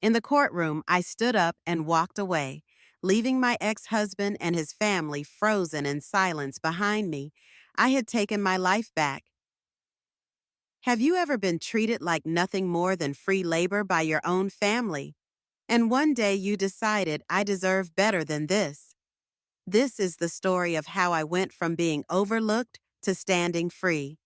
In the courtroom, I stood up and walked away, leaving my ex-husband and his family frozen in silence behind me. I had taken my life back. Have you ever been treated like nothing more than free labor by your own family? And one day you decided I deserve better than this. This is the story of how I went from being overlooked to standing free.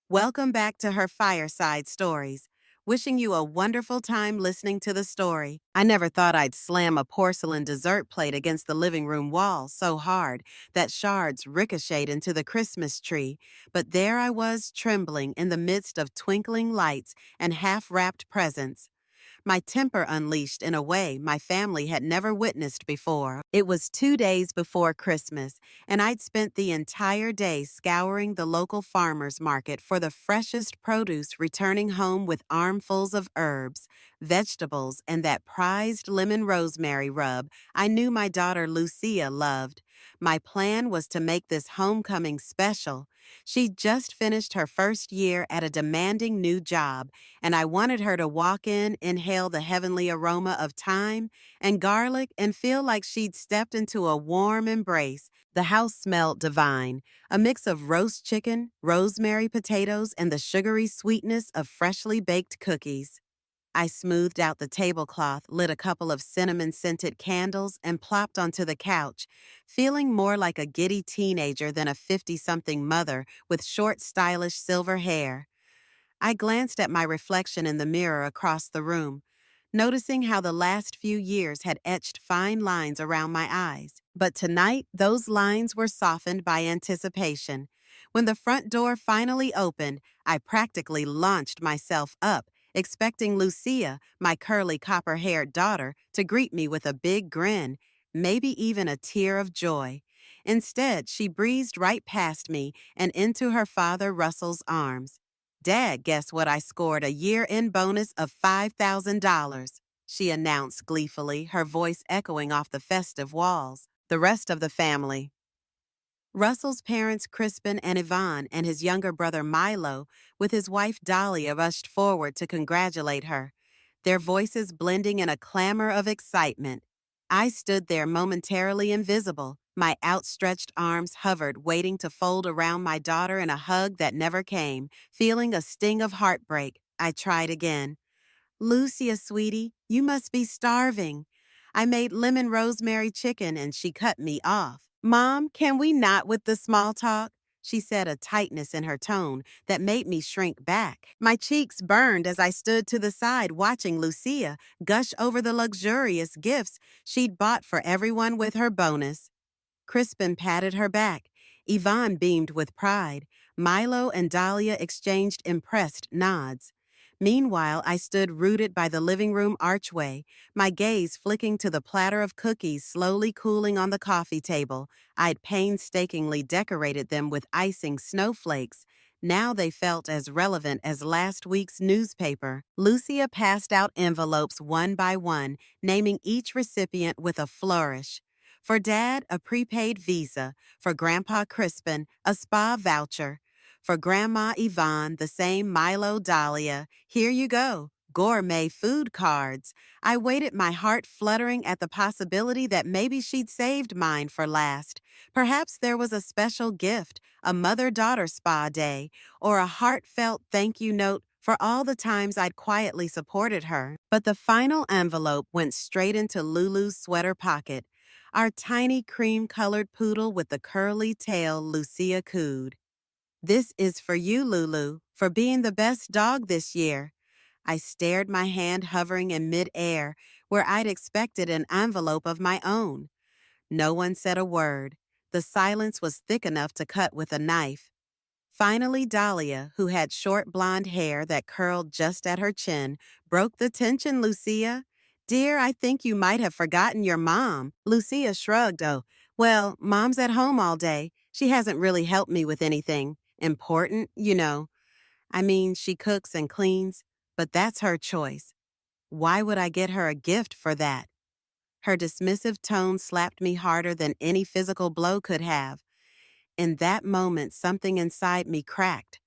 Welcome back to her Fireside Stories. Wishing you a wonderful time listening to the story. I never thought I'd slam a porcelain dessert plate against the living room wall so hard that shards ricocheted into the Christmas tree, but there I was trembling in the midst of twinkling lights and half-wrapped presents. My temper unleashed in a way my family had never witnessed before. It was 2 days before Christmas, and I'd spent the entire day scouring the local farmer's market for the freshest produce, returning home with armfuls of herbs, vegetables, and that prized lemon rosemary rub I knew my daughter Lucia loved. My plan was to make this homecoming special. She'd just finished her first year at a demanding new job, and I wanted her to walk in, inhale the heavenly aroma of thyme and garlic, and feel like she'd stepped into a warm embrace. The house smelled divine, a mix of roast chicken, rosemary potatoes, and the sugary sweetness of freshly baked cookies. I smoothed out the tablecloth, lit a couple of cinnamon-scented candles, and plopped onto the couch, feeling more like a giddy teenager than a 50-something mother with short, stylish silver hair. I glanced at my reflection in the mirror across the room, noticing how the last few years had etched fine lines around my eyes. But tonight, those lines were softened by anticipation. When the front door finally opened, I practically launched myself up, expecting Lucia, my curly copper-haired daughter, to greet me with a big grin, maybe even a tear of joy. Instead, she breezed right past me and into her father Russell's arms. "Dad, guess what I scored a year-end bonus of $5,000, she announced gleefully, her voice echoing off the festive walls. The rest of the family, Russell's parents Crispin and Yvonne and his younger brother Milo, with his wife Dahlia, rushed forward to congratulate her, their voices blending in a clamor of excitement. I stood there momentarily invisible, my outstretched arms hovered, waiting to fold around my daughter in a hug that never came, feeling a sting of heartbreak. I tried again. "Lucia, sweetie, you must be starving." I made lemon rosemary chicken and she cut me off. "Mom, can we not with the small talk?" she said, a tightness in her tone that made me shrink back. My cheeks burned as I stood to the side watching Lucia gush over the luxurious gifts she'd bought for everyone with her bonus. Crispin patted her back. Yvonne beamed with pride. Milo and Dahlia exchanged impressed nods. Meanwhile, I stood rooted by the living room archway, my gaze flicking to the platter of cookies slowly cooling on the coffee table. I'd painstakingly decorated them with icing snowflakes. Now they felt as relevant as last week's newspaper. Lucia passed out envelopes one by one, naming each recipient with a flourish. For Dad, a prepaid visa. For Grandpa Crispin, a spa voucher. For Grandma Yvonne, the same Milo Dahlia. Here you go, gourmet food cards. I waited, my heart fluttering at the possibility that maybe she'd saved mine for last. Perhaps there was a special gift, a mother-daughter spa day, or a heartfelt thank you note for all the times I'd quietly supported her. But the final envelope went straight into Lulu's sweater pocket, our tiny cream-colored poodle with the curly tail Lucia cooed. "This is for you, Lulu, for being the best dog this year." I stared, my hand hovering in mid-air, where I'd expected an envelope of my own. No one said a word. The silence was thick enough to cut with a knife. Finally, Dahlia, who had short blonde hair that curled just at her chin, broke the tension. "Lucia, dear, I think you might have forgotten your mom." Lucia shrugged. "Oh, well, Mom's at home all day. She hasn't really helped me with anything important, you know. I mean, she cooks and cleans, but that's her choice. Why would I get her a gift for that?" Her dismissive tone slapped me harder than any physical blow could have. In that moment, something inside me cracked.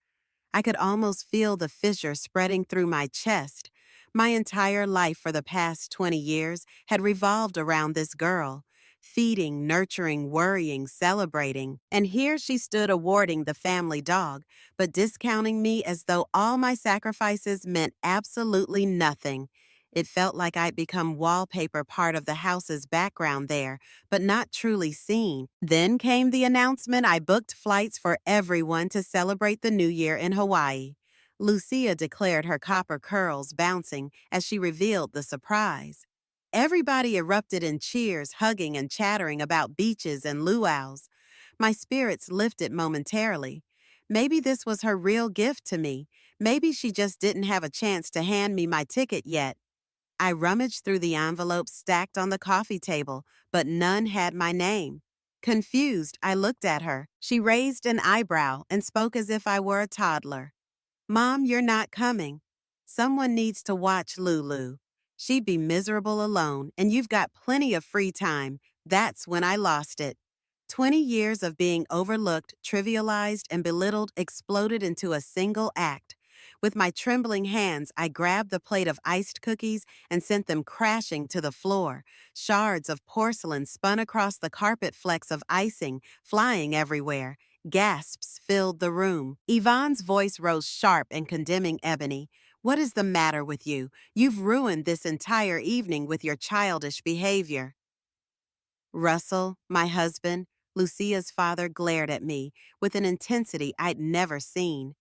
I could almost feel the fissure spreading through my chest. My entire life for the past 20 years had revolved around this girl, feeding, nurturing, worrying, celebrating. And here she stood awarding the family dog, but discounting me as though all my sacrifices meant absolutely nothing. It felt like I'd become wallpaper, part of the house's background there, but not truly seen. Then came the announcement I booked flights for everyone to celebrate the New Year in Hawaii. Lucia declared, her copper curls bouncing as she revealed the surprise. Everybody erupted in cheers, hugging and chattering about beaches and luau's. My spirits lifted momentarily. Maybe this was her real gift to me. Maybe she just didn't have a chance to hand me my ticket yet. I rummaged through the envelopes stacked on the coffee table, but none had my name. Confused, I looked at her. She raised an eyebrow and spoke as if I were a toddler. Mom, you're not coming. Someone needs to watch Lulu. She'd be miserable alone, and you've got plenty of free time. That's when I lost it. 20 years of being overlooked, trivialized, and belittled exploded into a single act. With my trembling hands, I grabbed the plate of iced cookies and sent them crashing to the floor. Shards of porcelain spun across the carpet, flecks of icing flying everywhere. Gasps filled the room. Yvonne's voice rose sharp and condemning. Ebony, what is the matter with you? You've ruined this entire evening with your childish behavior. Russell, my husband, Lucia's father, glared at me with an intensity I'd never seen.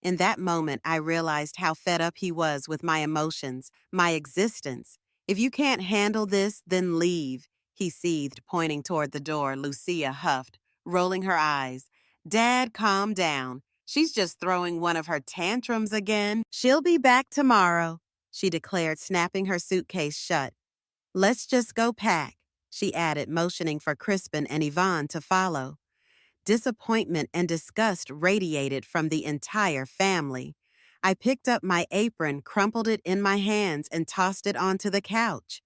In that moment, I realized how fed up he was with my emotions, my existence. If you can't handle this, then leave, he seethed, pointing toward the door. Lucia huffed, rolling her eyes. Dad, calm down. She's just throwing one of her tantrums again. She'll be back tomorrow, she declared, snapping her suitcase shut. Let's just go pack, she added, motioning for Crispin and Yvonne to follow. Disappointment and disgust radiated from the entire family. I picked up my apron, crumpled it in my hands, and tossed it onto the couch.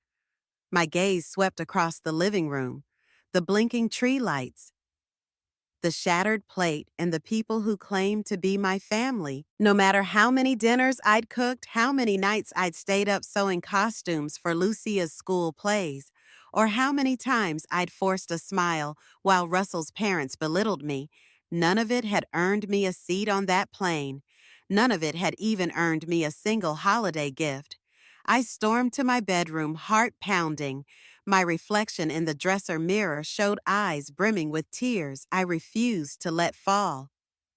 My gaze swept across the living room, the blinking tree lights, the shattered plate, and the people who claimed to be my family. No matter how many dinners I'd cooked, how many nights I'd stayed up sewing costumes for Lucia's school plays, or how many times I'd forced a smile while Russell's parents belittled me, none of it had earned me a seat on that plane. None of it had even earned me a single holiday gift. I stormed to my bedroom, heart pounding. My reflection in the dresser mirror showed eyes brimming with tears I refused to let fall.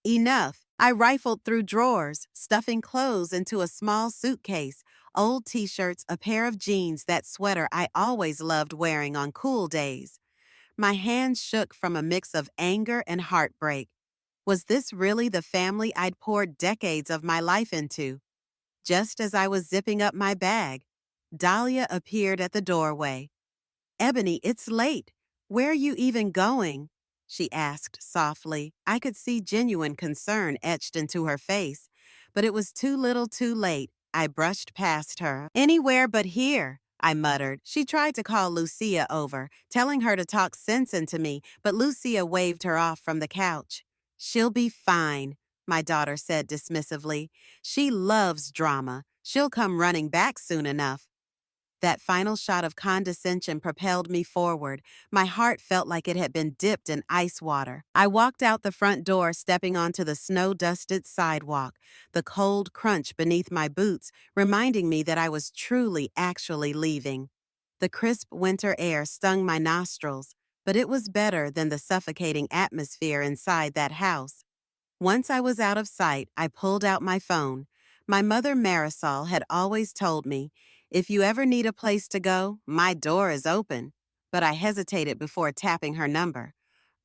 Enough. I rifled through drawers, stuffing clothes into a small suitcase, old t-shirts, a pair of jeans, that sweater I always loved wearing on cool days. My hands shook from a mix of anger and heartbreak. Was this really the family I'd poured decades of my life into? Just as I was zipping up my bag, Dahlia appeared at the doorway. Ebony, it's late. Where are you even going? She asked softly. I could see genuine concern etched into her face, but it was too little too late. I brushed past her. Anywhere but here, I muttered. She tried to call Lucia over, telling her to talk sense into me, but Lucia waved her off from the couch. She'll be fine, my daughter said dismissively. She loves drama. She'll come running back soon enough. That final shot of condescension propelled me forward. My heart felt like it had been dipped in ice water. I walked out the front door, stepping onto the snow-dusted sidewalk, the cold crunch beneath my boots reminding me that I was truly, actually leaving. The crisp winter air stung my nostrils, but it was better than the suffocating atmosphere inside that house. Once I was out of sight, I pulled out my phone. My mother, Marisol, had always told me, if you ever need a place to go, my door is open. But I hesitated before tapping her number.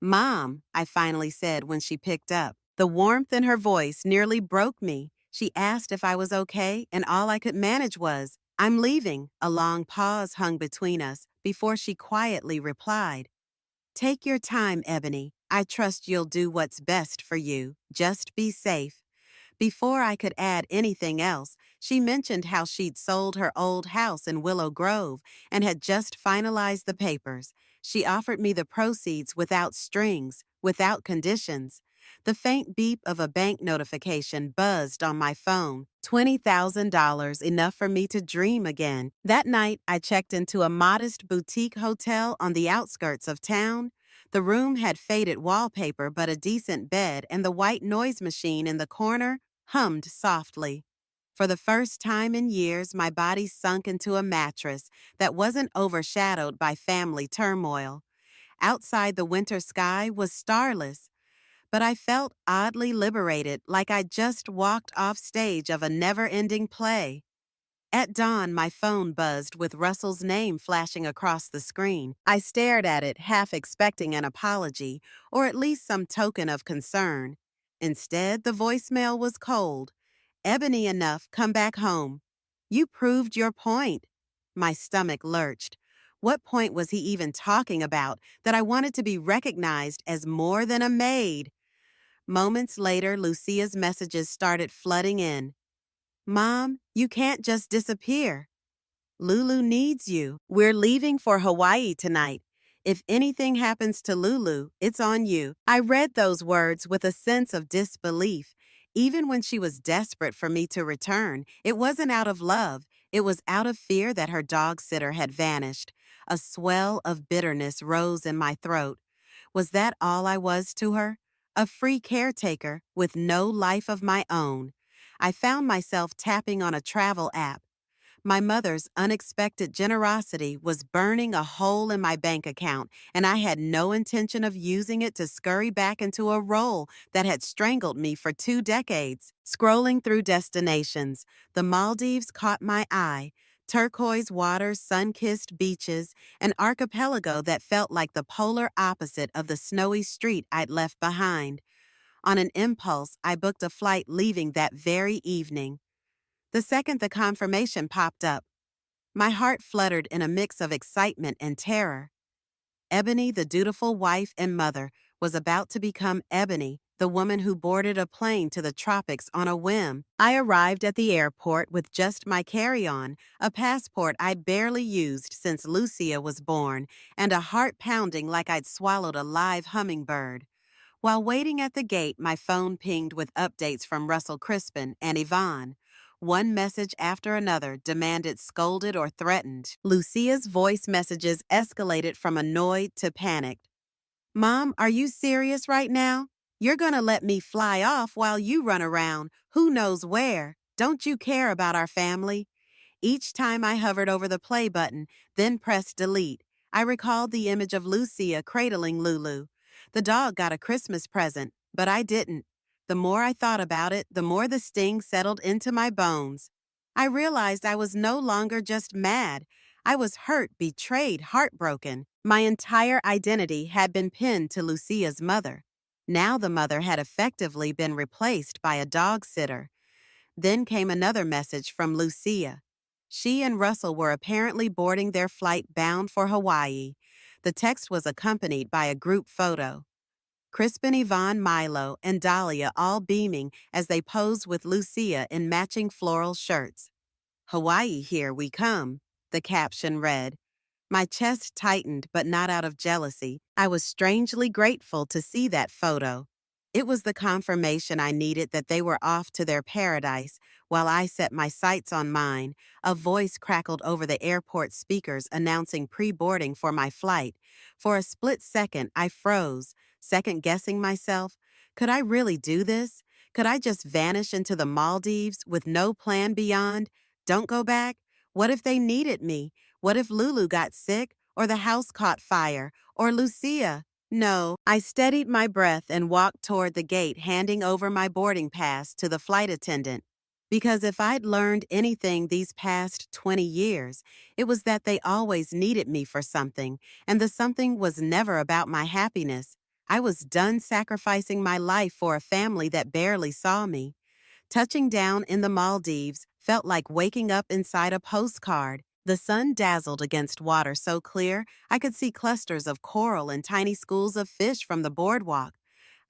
Mom, I finally said when she picked up. The warmth in her voice nearly broke me. She asked if I was okay, and all I could manage was, I'm leaving. A long pause hung between us before she quietly replied, Take your time, Ebony. I trust you'll do what's best for you. Just be safe. Before I could add anything else, she mentioned how she'd sold her old house in Willow Grove and had just finalized the papers. She offered me the proceeds without strings, without conditions. The faint beep of a bank notification buzzed on my phone. $20,000, enough for me to dream again. That night, I checked into a modest boutique hotel on the outskirts of town. The room had faded wallpaper but a decent bed, and the white noise machine in the corner hummed softly. For the first time in years, my body sunk into a mattress that wasn't overshadowed by family turmoil. Outside, the winter sky was starless, but I felt oddly liberated, like I'd just walked off stage of a never-ending play. At dawn, my phone buzzed with Russell's name flashing across the screen. I stared at it, half expecting an apology, or at least some token of concern. Instead, the voicemail was cold. "Ebony enough, come back home." "You proved your point." My stomach lurched. What point was he even talking about, that I wanted to be recognized as more than a maid? Moments later, Lucia's messages started flooding in. "Mom, you can't just disappear. Lulu needs you. We're leaving for Hawaii tonight. If anything happens to Lulu, it's on you." I read those words with a sense of disbelief. Even when she was desperate for me to return, it wasn't out of love. It was out of fear that her dog sitter had vanished. A swell of bitterness rose in my throat. Was that all I was to her? A free caretaker with no life of my own. I found myself tapping on a travel app. My mother's unexpected generosity was burning a hole in my bank account, and I had no intention of using it to scurry back into a role that had strangled me for 2 decades. Scrolling through destinations, the Maldives caught my eye. Turquoise waters, sun-kissed beaches, an archipelago that felt like the polar opposite of the snowy street I'd left behind. On an impulse, I booked a flight leaving that very evening. The second the confirmation popped up, my heart fluttered in a mix of excitement and terror. Ebony, the dutiful wife and mother, was about to become Ebony, the woman who boarded a plane to the tropics on a whim. I arrived at the airport with just my carry-on, a passport I'd barely used since Lucia was born, and a heart pounding like I'd swallowed a live hummingbird. While waiting at the gate, my phone pinged with updates from Russell Crispin and Yvonne. One message after another demanded scolded or threatened. Lucia's voice messages escalated from annoyed to panicked. "Mom, are you serious right now? You're gonna let me fly off while you run around, who knows where? Don't you care about our family?" Each time I hovered over the play button, then pressed delete, I recalled the image of Lucia cradling Lulu. The dog got a Christmas present, but I didn't. The more I thought about it, the more the sting settled into my bones. I realized I was no longer just mad. I was hurt, betrayed, heartbroken. My entire identity had been pinned to Lucia's mother. Now the mother had effectively been replaced by a dog sitter. Then came another message from Lucia. She and Russell were apparently boarding their flight bound for Hawaii. The text was accompanied by a group photo. Crispin, Yvonne, Milo, and Dahlia all beaming as they posed with Lucia in matching floral shirts. "Hawaii, here we come," the caption read. My chest tightened, but not out of jealousy. I was strangely grateful to see that photo. It was the confirmation I needed that they were off to their paradise. While I set my sights on mine, a voice crackled over the airport speakers announcing pre-boarding for my flight. For a split second, I froze, second-guessing myself. Could I really do this? Could I just vanish into the Maldives with no plan beyond? Don't go back? What if they needed me? What if Lulu got sick, or the house caught fire, or Lucia? No. I steadied my breath and walked toward the gate, handing over my boarding pass to the flight attendant. Because if I'd learned anything these past 20 years, it was that they always needed me for something, and the something was never about my happiness. I was done sacrificing my life for a family that barely saw me. Touching down in the Maldives felt like waking up inside a postcard. The sun dazzled against water so clear I could see clusters of coral and tiny schools of fish from the boardwalk.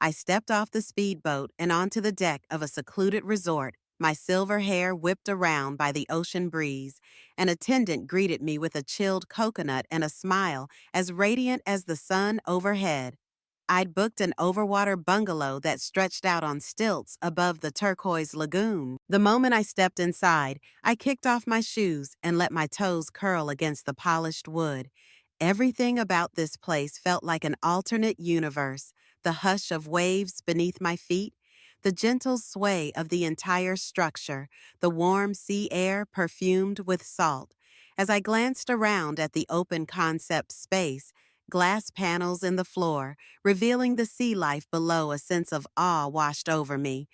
I stepped off the speedboat and onto the deck of a secluded resort, my silver hair whipped around by the ocean breeze. An attendant greeted me with a chilled coconut and a smile as radiant as the sun overhead. I'd booked an overwater bungalow that stretched out on stilts above the turquoise lagoon. The moment I stepped inside, I kicked off my shoes and let my toes curl against the polished wood. Everything about this place felt like an alternate universe. The hush of waves beneath my feet, the gentle sway of the entire structure, the warm sea air perfumed with salt. As I glanced around at the open concept space, glass panels in the floor, revealing the sea life below, a sense of awe washed over me.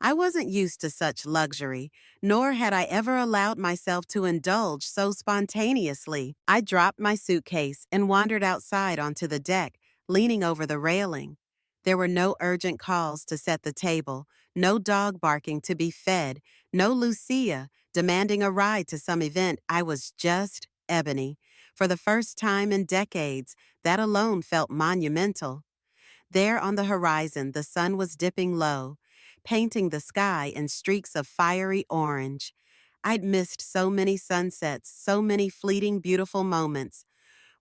I wasn't used to such luxury, nor had I ever allowed myself to indulge so spontaneously. I dropped my suitcase and wandered outside onto the deck, leaning over the railing. There were no urgent calls to set the table, no dog barking to be fed, no Lucia demanding a ride to some event. I was just Ebony. For the first time in decades, that alone felt monumental. There on the horizon, the sun was dipping low, painting the sky in streaks of fiery orange. I'd missed so many sunsets, so many fleeting beautiful moments.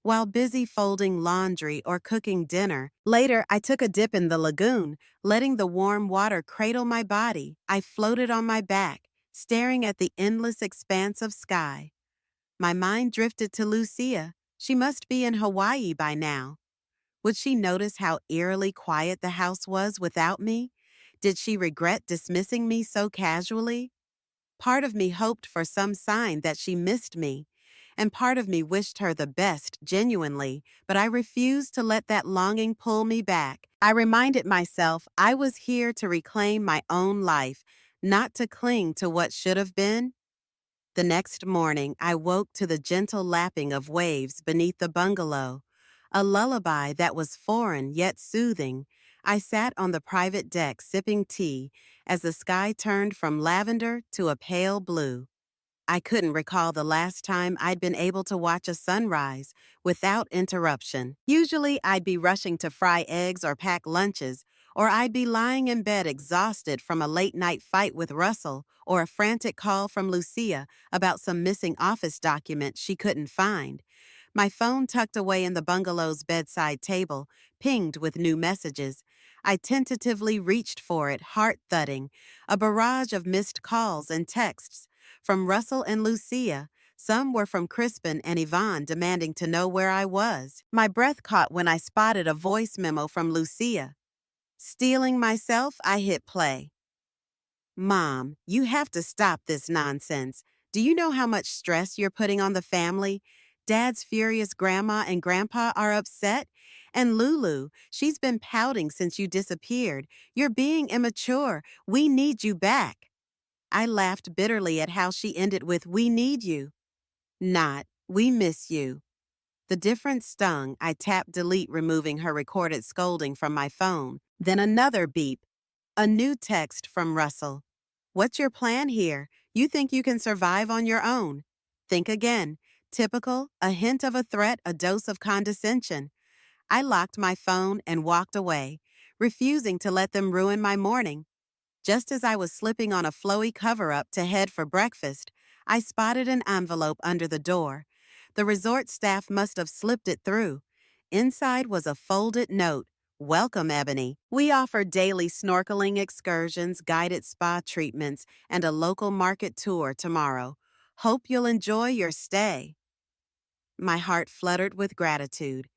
While busy folding laundry or cooking dinner, later I took a dip in the lagoon, letting the warm water cradle my body. I floated on my back, staring at the endless expanse of sky. My mind drifted to Lucia. She must be in Hawaii by now. Would she notice how eerily quiet the house was without me? Did she regret dismissing me so casually? Part of me hoped for some sign that she missed me, and part of me wished her the best genuinely, but I refused to let that longing pull me back. I reminded myself I was here to reclaim my own life, not to cling to what should have been. The next morning, I woke to the gentle lapping of waves beneath the bungalow, a lullaby that was foreign yet soothing. I sat on the private deck sipping tea as the sky turned from lavender to a pale blue. I couldn't recall the last time I'd been able to watch a sunrise without interruption. Usually, I'd be rushing to fry eggs or pack lunches, or I'd be lying in bed exhausted from a late-night fight with Russell or a frantic call from Lucia about some missing office document she couldn't find. My phone tucked away in the bungalow's bedside table, pinged with new messages. I tentatively reached for it, heart thudding, a barrage of missed calls and texts. From Russell and Lucia, some were from Crispin and Yvonne demanding to know where I was. My breath caught when I spotted a voice memo from Lucia. Steeling myself, I hit play. Mom, you have to stop this nonsense. Do you know how much stress you're putting on the family? Dad's furious grandma and grandpa are upset. And Lulu, she's been pouting since you disappeared. You're being immature. We need you back. I laughed bitterly at how she ended with, "We need you." Not, "We miss you." The difference stung. I tapped delete, removing her recorded scolding from my phone. Then another beep. A new text from Russell. "What's your plan here? You think you can survive on your own? Think again." Typical, a hint of a threat, a dose of condescension. I locked my phone and walked away, refusing to let them ruin my morning. Just as I was slipping on a flowy cover-up to head for breakfast, I spotted an envelope under the door. The resort staff must have slipped it through. Inside was a folded note. "Welcome, Ebony. We offer daily snorkeling excursions, guided spa treatments, and a local market tour tomorrow. Hope you'll enjoy your stay." My heart fluttered with gratitude.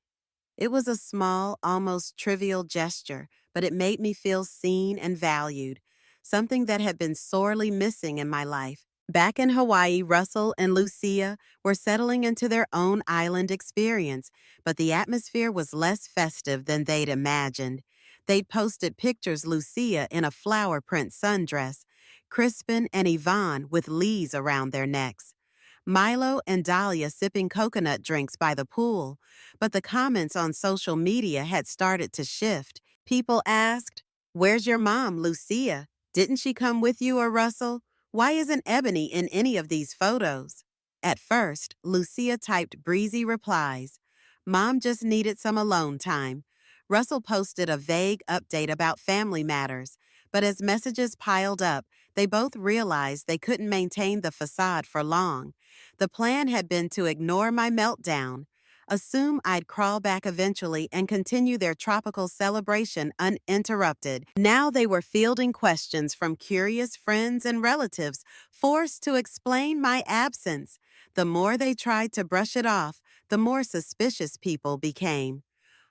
It was a small, almost trivial gesture, but it made me feel seen and valued, something that had been sorely missing in my life. Back in Hawaii, Russell and Lucia were settling into their own island experience, but the atmosphere was less festive than they'd imagined. They'd posted pictures Lucia in a flower print sundress, Crispin and Yvonne with lees around their necks, Milo and Dahlia sipping coconut drinks by the pool, but the comments on social media had started to shift. People asked, "Where's your mom, Lucia? Didn't she come with you or Russell? Why isn't Ebony in any of these photos?" At first, Lucia typed breezy replies. Mom just needed some alone time. Russell posted a vague update about family matters, but as messages piled up, they both realized they couldn't maintain the facade for long. The plan had been to ignore my meltdown. assume I'd crawl back eventually and continue their tropical celebration uninterrupted. Now they were fielding questions from curious friends and relatives, forced to explain my absence. The more they tried to brush it off, the more suspicious people became.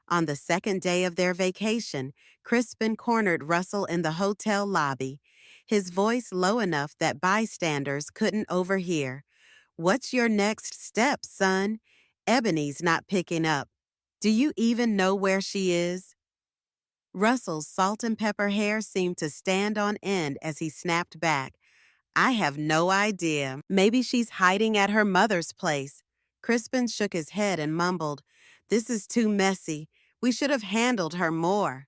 On the second day of their vacation, Crispin cornered Russell in the hotel lobby, his voice low enough that bystanders couldn't overhear. "What's your next step, son? Ebony's not picking up. Do you even know where she is?" Russell's salt and pepper hair seemed to stand on end as he snapped back. "I have no idea. Maybe she's hiding at her mother's place." Crispin shook his head and mumbled, "This is too messy. We should have handled her more."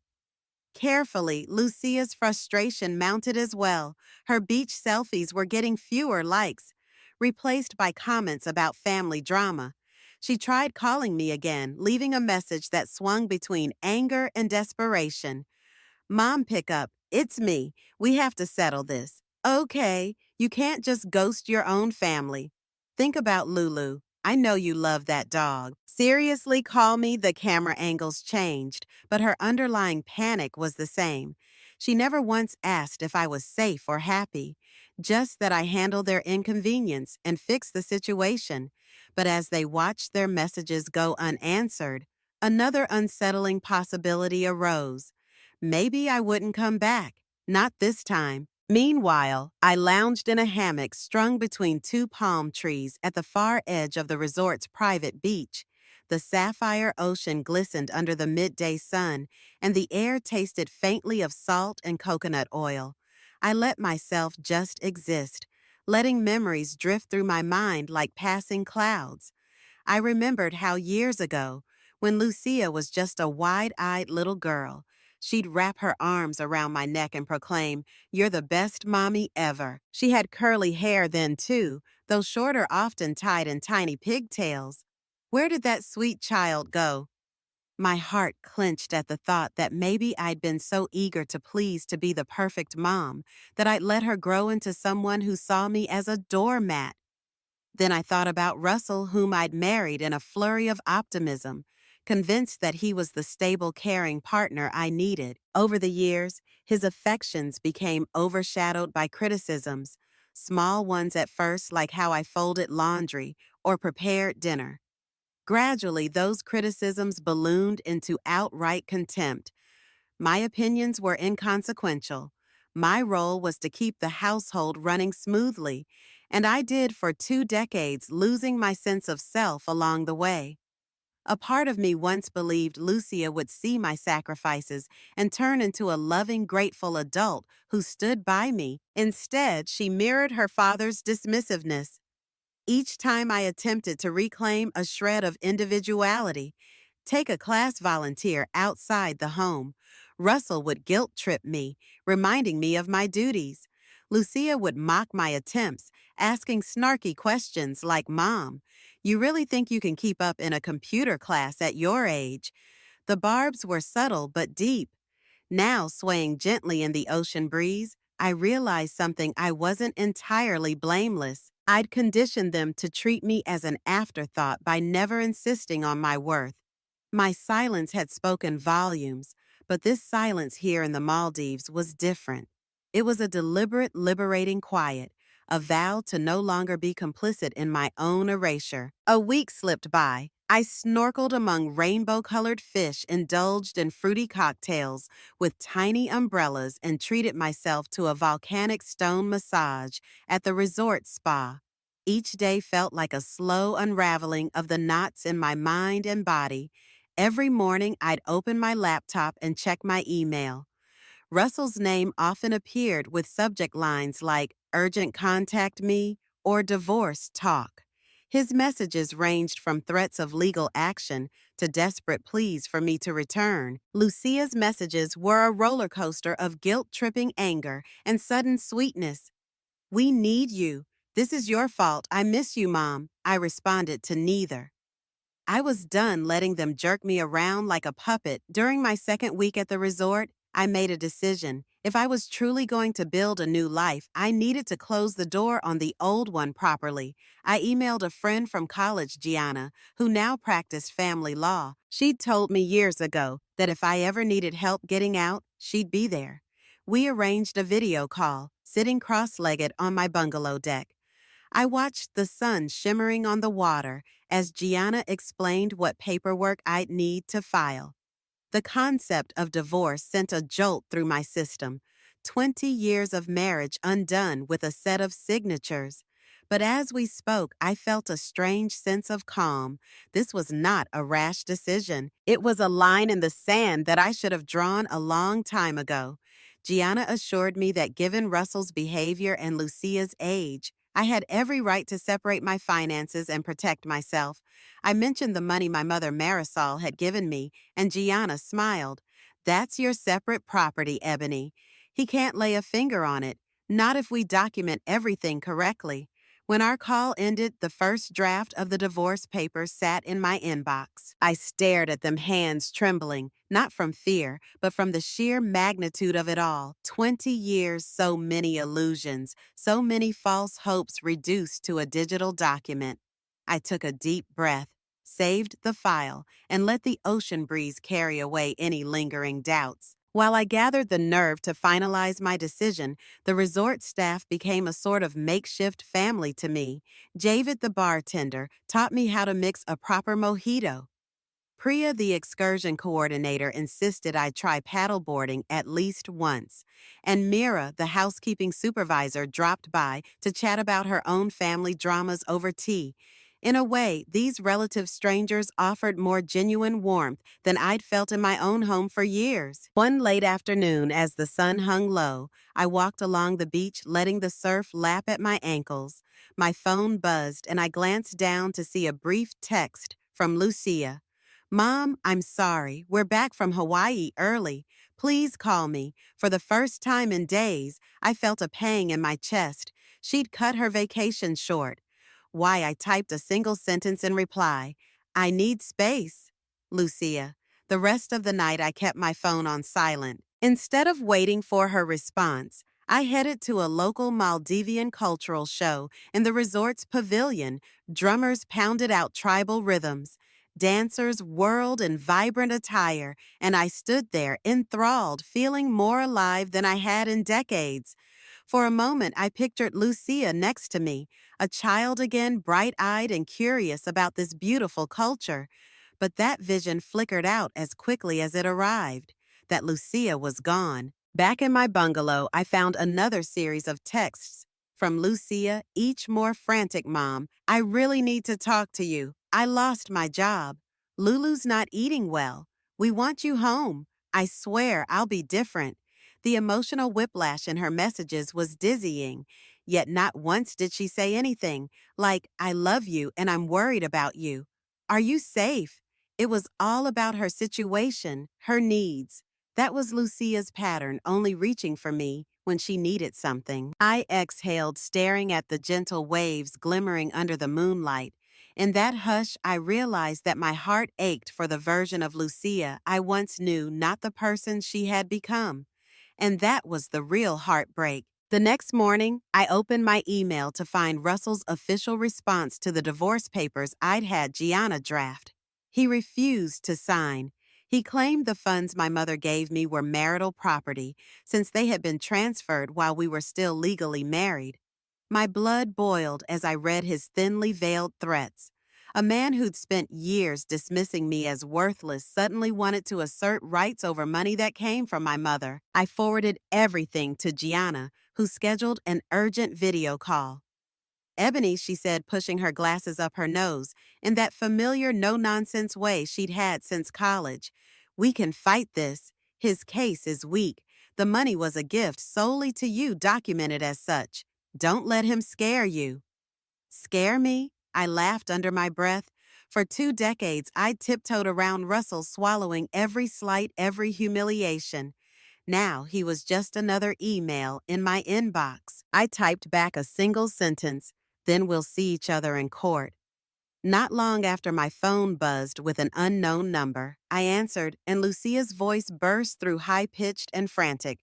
Carefully, Lucia's frustration mounted as well. Her beach selfies were getting fewer likes, replaced by comments about family drama. She tried calling me again, leaving a message that swung between anger and desperation. "Mom, pick up. It's me. We have to settle this." "Okay, you can't just ghost your own family. Think about Lulu. I know you love that dog." "Seriously, call me." The camera angles changed, but her underlying panic was the same. She never once asked if I was safe or happy, just that I handle their inconvenience and fix the situation. But as they watched their messages go unanswered, another unsettling possibility arose. Maybe I wouldn't come back. Not this time. Meanwhile, I lounged in a hammock strung between two palm trees at the far edge of the resort's private beach. The sapphire ocean glistened under the midday sun, and the air tasted faintly of salt and coconut oil. I let myself just exist, letting memories drift through my mind like passing clouds. I remembered how years ago, when Lucia was just a wide-eyed little girl, she'd wrap her arms around my neck and proclaim, "You're the best mommy ever." She had curly hair then too, though shorter, often tied in tiny pigtails. Where did that sweet child go? My heart clenched at the thought that maybe I'd been so eager to please to be the perfect mom that I'd let her grow into someone who saw me as a doormat. Then I thought about Russell, whom I'd married in a flurry of optimism, convinced that he was the stable, caring partner I needed. Over the years, his affections became overshadowed by criticisms, small ones at first, like how I folded laundry or prepared dinner. Gradually, those criticisms ballooned into outright contempt. My opinions were inconsequential. My role was to keep the household running smoothly, and I did for 2 decades, losing my sense of self along the way. A part of me once believed Lucia would see my sacrifices and turn into a loving, grateful adult who stood by me. Instead, she mirrored her father's dismissiveness. Each time I attempted to reclaim a shred of individuality, take a class volunteer outside the home, Russell would guilt trip me, reminding me of my duties. Lucia would mock my attempts, asking snarky questions like, "Mom, you really think you can keep up in a computer class at your age?" The barbs were subtle but deep. Now, swaying gently in the ocean breeze, I realized something: I wasn't entirely blameless. I'd conditioned them to treat me as an afterthought by never insisting on my worth. My silence had spoken volumes, but this silence here in the Maldives was different. It was a deliberate, liberating quiet, a vow to no longer be complicit in my own erasure. A week slipped by. I snorkeled among rainbow-colored fish, indulged in fruity cocktails with tiny umbrellas, and treated myself to a volcanic stone massage at the resort spa. Each day felt like a slow unraveling of the knots in my mind and body. Every morning, I'd open my laptop and check my email. Russell's name often appeared with subject lines like "Urgent Contact Me" or "Divorce Talk." His messages ranged from threats of legal action to desperate pleas for me to return. Lucia's messages were a roller coaster of guilt-tripping anger and sudden sweetness. "We need you. This is your fault. I miss you, Mom." I responded to neither. I was done letting them jerk me around like a puppet. During my second week at the resort, I made a decision. If I was truly going to build a new life, I needed to close the door on the old one properly. I emailed a friend from college, Gianna, who now practiced family law. She'd told me years ago that if I ever needed help getting out, she'd be there. We arranged a video call, sitting cross-legged on my bungalow deck. I watched the sun shimmering on the water as Gianna explained what paperwork I'd need to file. The concept of divorce sent a jolt through my system. 20 years of marriage undone with a set of signatures. But as we spoke, I felt a strange sense of calm. This was not a rash decision. It was a line in the sand that I should have drawn a long time ago. Gianna assured me that given Russell's behavior and Lucia's age, I had every right to separate my finances and protect myself. I mentioned the money my mother Marisol had given me, and Gianna smiled. That's your separate property, Ebony. He can't lay a finger on it, not if we document everything correctly. When our call ended, the first draft of the divorce papers sat in my inbox. I stared at them, hands trembling, not from fear, but from the sheer magnitude of it all. 20 years, so many illusions, so many false hopes reduced to a digital document. I took a deep breath, saved the file, and let the ocean breeze carry away any lingering doubts. While I gathered the nerve to finalize my decision, the resort staff became a sort of makeshift family to me. Javid, the bartender, taught me how to mix a proper mojito. Priya, the excursion coordinator, insisted I try paddleboarding at least once, and Mira, the housekeeping supervisor, dropped by to chat about her own family dramas over tea. In a way, these relative strangers offered more genuine warmth than I'd felt in my own home for years. One late afternoon, as the sun hung low, I walked along the beach, letting the surf lap at my ankles. My phone buzzed, and I glanced down to see a brief text from Lucia. Mom, I'm sorry. We're back from Hawaii early. Please call me. For the first time in days, I felt a pang in my chest. She'd cut her vacation short. Why, I typed a single sentence in reply. I need space. Lucia. The rest of the night, I kept my phone on silent. Instead of waiting for her response, I headed to a local Maldivian cultural show in the resort's pavilion. Drummers pounded out tribal rhythms. Dancers whirled in vibrant attire, and I stood there enthralled, feeling more alive than I had in decades. For a moment, I pictured Lucia next to me, a child again, bright-eyed and curious about this beautiful culture. But that vision flickered out as quickly as it arrived. That Lucia was gone. Back in my bungalow, I found another series of texts from Lucia, each more frantic. Mom, I really need to talk to you. I lost my job. Lulu's not eating well. We want you home. I swear I'll be different. The emotional whiplash in her messages was dizzying, yet not once did she say anything like, I love you and I'm worried about you. Are you safe? It was all about her situation, her needs. That was Lucia's pattern, only reaching for me when she needed something. I exhaled, staring at the gentle waves glimmering under the moonlight. In that hush, I realized that my heart ached for the version of Lucia I once knew, not the person she had become. And that was the real heartbreak. The next morning, I opened my email to find Russell's official response to the divorce papers I'd had Gianna draft. He refused to sign. He claimed the funds my mother gave me were marital property, since they had been transferred while we were still legally married. My blood boiled as I read his thinly veiled threats. A man who'd spent years dismissing me as worthless suddenly wanted to assert rights over money that came from my mother. I forwarded everything to Gianna, who scheduled an urgent video call. Ebony, she said, pushing her glasses up her nose, in that familiar no-nonsense way she'd had since college. We can fight this. His case is weak. The money was a gift solely to you, documented as such. Don't let him scare you. Scare me? I laughed under my breath. For 2 decades, I tiptoed around Russell, swallowing every slight, every humiliation. Now he was just another email in my inbox. I typed back a single sentence, then we'll see each other in court. Not long after my phone buzzed with an unknown number, I answered, and Lucia's voice burst through high-pitched and frantic.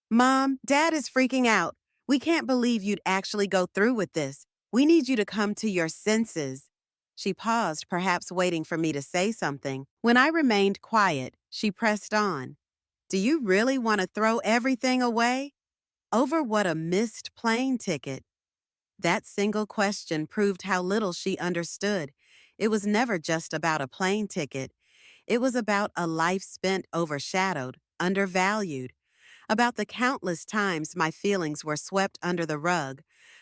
Mom, Dad is freaking out. We can't believe you'd actually go through with this. We need you to come to your senses. She paused, perhaps waiting for me to say something. When I remained quiet, she pressed on. Do you really want to throw everything away? Over what, a missed plane ticket? That single question proved how little she understood. It was never just about a plane ticket. It was about a life spent overshadowed, undervalued, about the countless times my feelings were swept under the rug,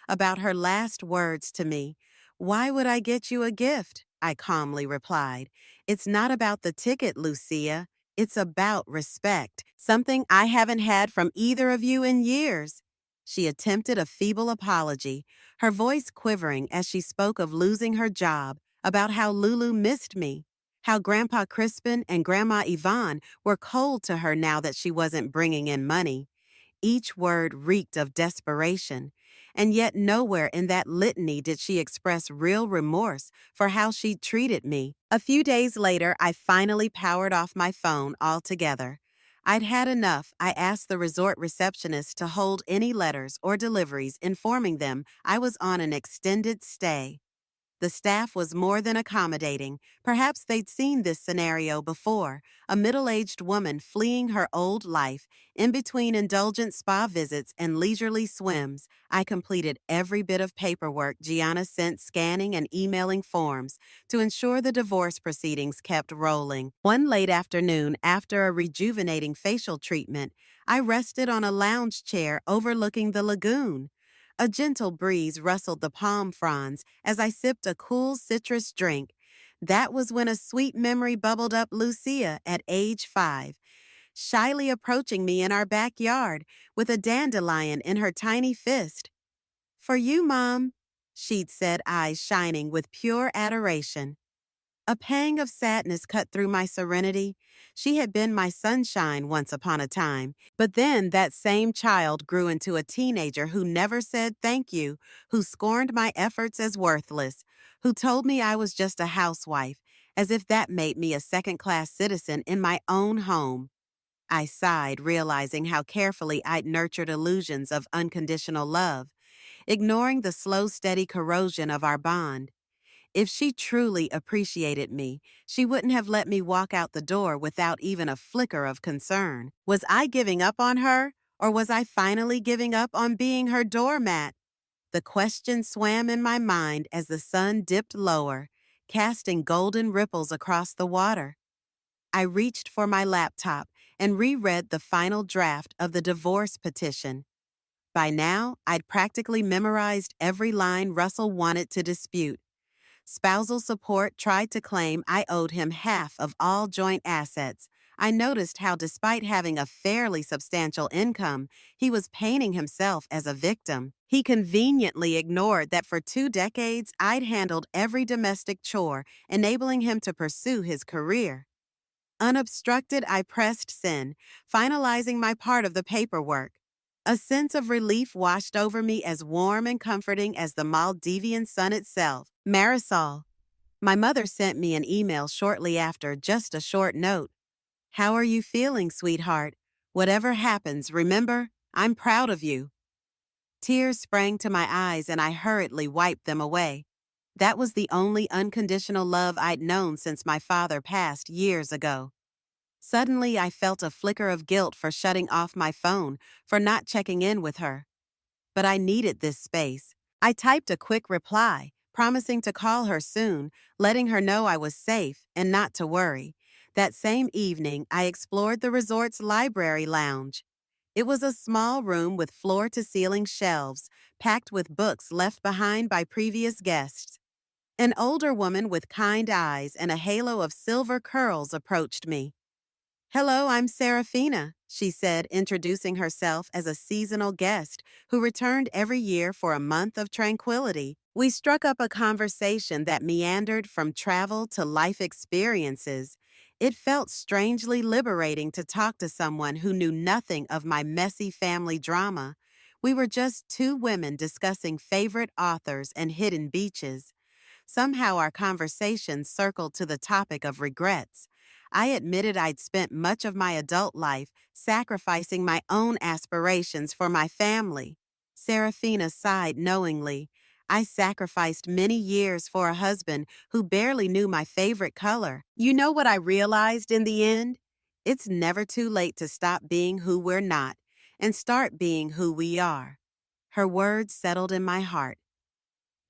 about her last words to me. Why would I get you a gift? I calmly replied. It's not about the ticket, Lucia. It's about respect, something I haven't had from either of you in years. She attempted a feeble apology, her voice quivering as she spoke of losing her job, about how Lulu missed me, how Grandpa Crispin and Grandma Yvonne were cold to her now that she wasn't bringing in money. Each word reeked of desperation, and yet nowhere in that litany did she express real remorse for how she'd treated me. A few days later, I finally powered off my phone altogether. I'd had enough. I asked the resort receptionist to hold any letters or deliveries, informing them I was on an extended stay. The staff was more than accommodating. Perhaps they'd seen this scenario before, a middle-aged woman fleeing her old life. In between indulgent spa visits and leisurely swims, I completed every bit of paperwork Gianna sent, scanning and emailing forms to ensure the divorce proceedings kept rolling. One late afternoon, after a rejuvenating facial treatment, I rested on a lounge chair overlooking the lagoon. A gentle breeze rustled the palm fronds as I sipped a cool citrus drink. That was when a sweet memory bubbled up. Lucia, at age 5, shyly approaching me in our backyard with a dandelion in her tiny fist. For you, Mom, she'd said, eyes shining with pure adoration. A pang of sadness cut through my serenity. She had been my sunshine once upon a time, but then that same child grew into a teenager who never said thank you, who scorned my efforts as worthless, who told me I was just a housewife, as if that made me a second-class citizen in my own home. I sighed, realizing how carefully I'd nurtured illusions of unconditional love, ignoring the slow, steady corrosion of our bond. If she truly appreciated me, she wouldn't have let me walk out the door without even a flicker of concern. Was I giving up on her, or was I finally giving up on being her doormat? The question swam in my mind as the sun dipped lower, casting golden ripples across the water. I reached for my laptop and reread the final draft of the divorce petition. By now, I'd practically memorized every line Russell wanted to dispute. Spousal support tried to claim I owed him half of all joint assets. I noticed how, despite having a fairly substantial income, he was painting himself as a victim. He conveniently ignored that for 2 decades I'd handled every domestic chore, enabling him to pursue his career. Unobstructed, I pressed send, finalizing my part of the paperwork. A sense of relief washed over me, as warm and comforting as the Maldivian sun itself. Marisol. My mother sent me an email shortly after, just a short note. How are you feeling, sweetheart? Whatever happens, remember, I'm proud of you. Tears sprang to my eyes and I hurriedly wiped them away. That was the only unconditional love I'd known since my father passed years ago. Suddenly, I felt a flicker of guilt for shutting off my phone, for not checking in with her. But I needed this space. I typed a quick reply, promising to call her soon, letting her know I was safe and not to worry. That same evening, I explored the resort's library lounge. It was a small room with floor-to-ceiling shelves, packed with books left behind by previous guests. An older woman with kind eyes and a halo of silver curls approached me. Hello, I'm Serafina, she said, introducing herself as a seasonal guest who returned every year for a month of tranquility. We struck up a conversation that meandered from travel to life experiences. It felt strangely liberating to talk to someone who knew nothing of my messy family drama. We were just 2 women discussing favorite authors and hidden beaches. Somehow our conversation circled to the topic of regrets. I admitted I'd spent much of my adult life sacrificing my own aspirations for my family. Serafina sighed knowingly. I sacrificed many years for a husband who barely knew my favorite color. You know what I realized in the end? It's never too late to stop being who we're not and start being who we are. Her words settled in my heart.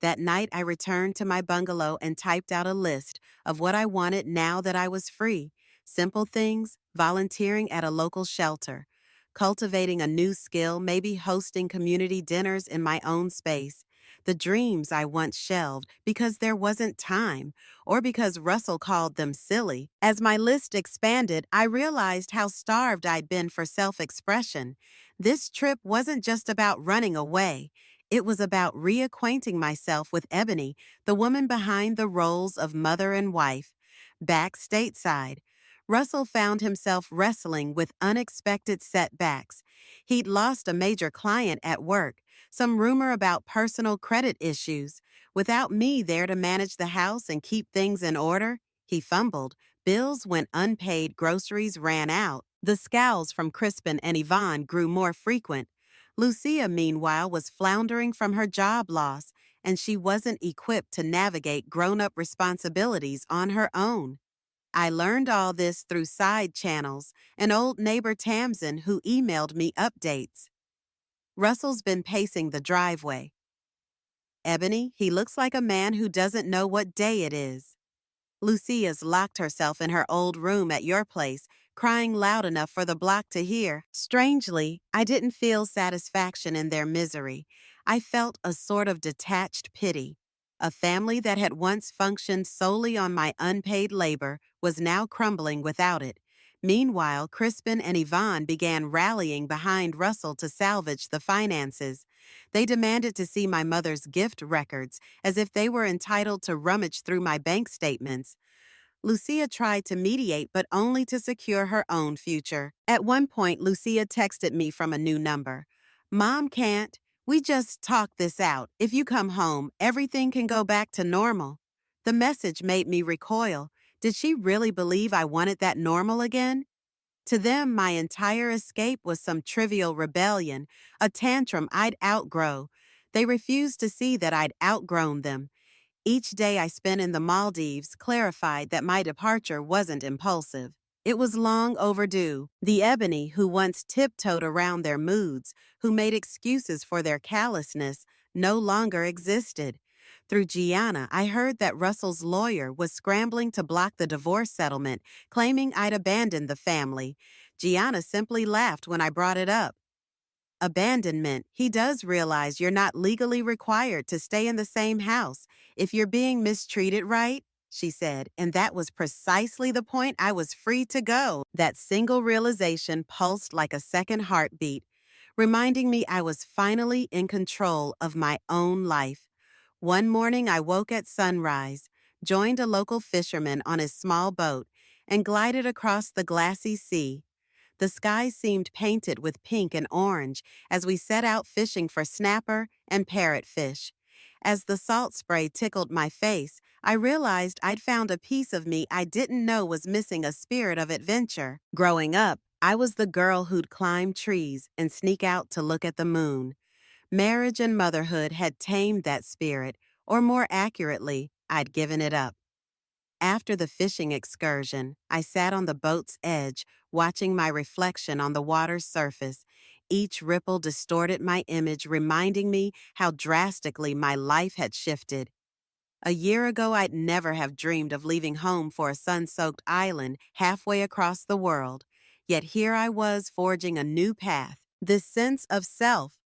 That night, I returned to my bungalow and typed out a list of what I wanted now that I was free. Simple things, volunteering at a local shelter, cultivating a new skill, maybe hosting community dinners in my own space. The dreams I once shelved because there wasn't time or because Russell called them silly. As my list expanded, I realized how starved I'd been for self-expression. This trip wasn't just about running away. It was about reacquainting myself with Ebony, the woman behind the roles of mother and wife. Back stateside, Russell found himself wrestling with unexpected setbacks. He'd lost a major client at work, some rumor about personal credit issues. Without me there to manage the house and keep things in order, he fumbled. Bills went unpaid, groceries ran out. The scowls from Crispin and Yvonne grew more frequent. Lucia, meanwhile, was floundering from her job loss, and she wasn't equipped to navigate grown-up responsibilities on her own. I learned all this through side channels, an old neighbor Tamsin who emailed me updates. Russell's been pacing the driveway. Ebony, he looks like a man who doesn't know what day it is. Lucia's locked herself in her old room at your place, crying loud enough for the block to hear. Strangely, I didn't feel satisfaction in their misery. I felt a sort of detached pity. A family that had once functioned solely on my unpaid labor was now crumbling without it. Meanwhile, Crispin and Yvonne began rallying behind Russell to salvage the finances. They demanded to see my mother's gift records, as if they were entitled to rummage through my bank statements. Lucia tried to mediate, but only to secure her own future. At one point, Lucia texted me from a new number. "Mom can't. We just talked this out. If you come home, everything can go back to normal." The message made me recoil. Did she really believe I wanted that normal again? To them, my entire escape was some trivial rebellion, a tantrum I'd outgrow. They refused to see that I'd outgrown them. Each day I spent in the Maldives clarified that my departure wasn't impulsive. It was long overdue. The Ebony who once tiptoed around their moods, who made excuses for their callousness, no longer existed. Through Gianna, I heard that Russell's lawyer was scrambling to block the divorce settlement, claiming I'd abandoned the family. Gianna simply laughed when I brought it up. Abandonment. He does realize you're not legally required to stay in the same house if you're being mistreated, right? She said, and that was precisely the point I was free to go. That single realization pulsed like a second heartbeat, reminding me I was finally in control of my own life. One morning I woke at sunrise, joined a local fisherman on his small boat, and glided across the glassy sea. The sky seemed painted with pink and orange as we set out fishing for snapper and parrotfish. As the salt spray tickled my face, I realized I'd found a piece of me I didn't know was missing, a spirit of adventure. Growing up, I was the girl who'd climb trees and sneak out to look at the moon. Marriage and motherhood had tamed that spirit, or more accurately, I'd given it up. After the fishing excursion, I sat on the boat's edge, watching my reflection on the water's surface. Each ripple distorted my image, reminding me how drastically my life had shifted. A year ago, I'd never have dreamed of leaving home for a sun-soaked island halfway across the world. Yet here I was forging a new path. This sense of self,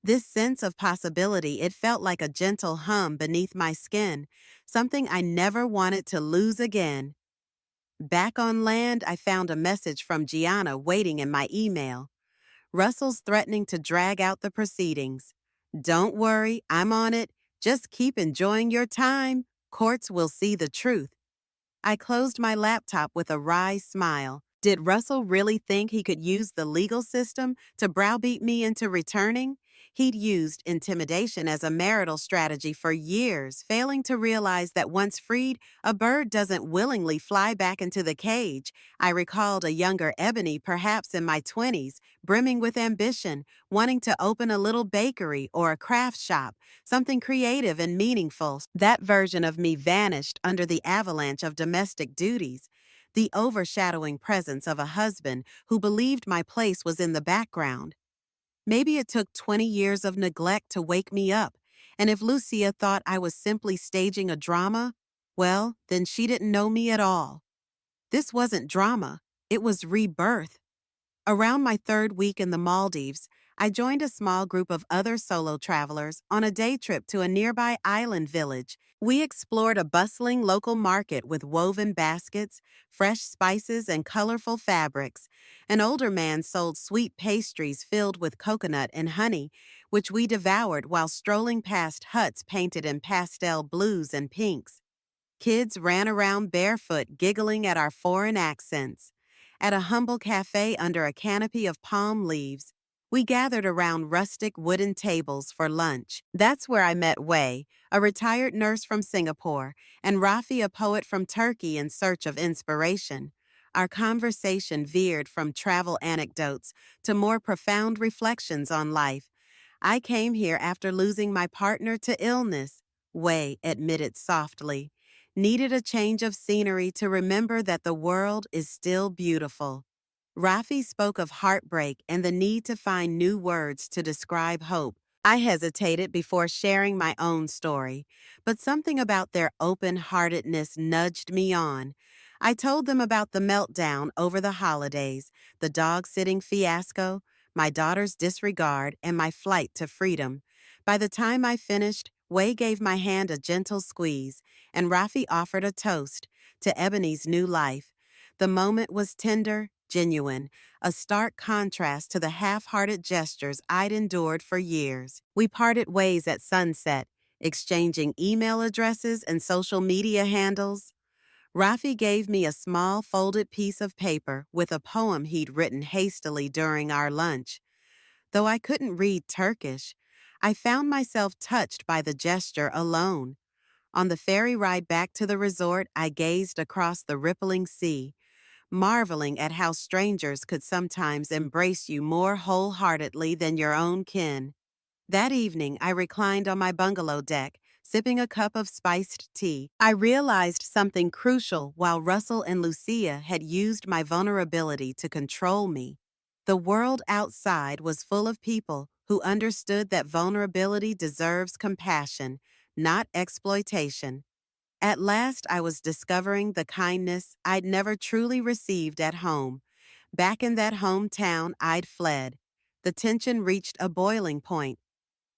this sense of possibility, it felt like a gentle hum beneath my skin, something I never wanted to lose again. Back on land, I found a message from Gianna waiting in my email. "Russell's threatening to drag out the proceedings. Don't worry, I'm on it. Just keep enjoying your time. Courts will see the truth." I closed my laptop with a wry smile. Did Russell really think he could use the legal system to browbeat me into returning? He'd used intimidation as a marital strategy for years, failing to realize that once freed, a bird doesn't willingly fly back into the cage. I recalled a younger Ebony, perhaps in my 20s, brimming with ambition, wanting to open a little bakery or a craft shop, something creative and meaningful. That version of me vanished under the avalanche of domestic duties, the overshadowing presence of a husband who believed my place was in the background. Maybe it took 20 years of neglect to wake me up, and if Lucia thought I was simply staging a drama, well, then she didn't know me at all. This wasn't drama, it was rebirth. Around my third week in the Maldives, I joined a small group of other solo travelers on a day trip to a nearby island village. We explored a bustling local market with woven baskets, fresh spices, and colorful fabrics. An older man sold sweet pastries filled with coconut and honey, which we devoured while strolling past huts painted in pastel blues and pinks. Kids ran around barefoot, giggling at our foreign accents. At a humble cafe under a canopy of palm leaves, we gathered around rustic wooden tables for lunch. That's where I met Wei, a retired nurse from Singapore, and Rafi, a poet from Turkey in search of inspiration. Our conversation veered from travel anecdotes to more profound reflections on life. I came here after losing my partner to illness, Wei admitted softly. Needed a change of scenery to remember that the world is still beautiful. Rafi spoke of heartbreak and the need to find new words to describe hope. I hesitated before sharing my own story, but something about their open-heartedness nudged me on. I told them about the meltdown over the holidays, the dog-sitting fiasco, my daughter's disregard, and my flight to freedom. By the time I finished, Wei gave my hand a gentle squeeze, and Rafi offered a toast to Ebony's new life. The moment was tender, genuine, a stark contrast to the half-hearted gestures I'd endured for years. We parted ways at sunset, exchanging email addresses and social media handles. Rafi gave me a small folded piece of paper with a poem he'd written hastily during our lunch. Though I couldn't read Turkish, I found myself touched by the gesture alone. On the ferry ride back to the resort, I gazed across the rippling sea, marveling at how strangers could sometimes embrace you more wholeheartedly than your own kin. That evening, I reclined on my bungalow deck, sipping a cup of spiced tea. I realized something crucial while Russell and Lucia had used my vulnerability to control me. The world outside was full of people who understood that vulnerability deserves compassion, not exploitation. At last, I was discovering the kindness I'd never truly received at home. Back in that hometown I'd fled, the tension reached a boiling point.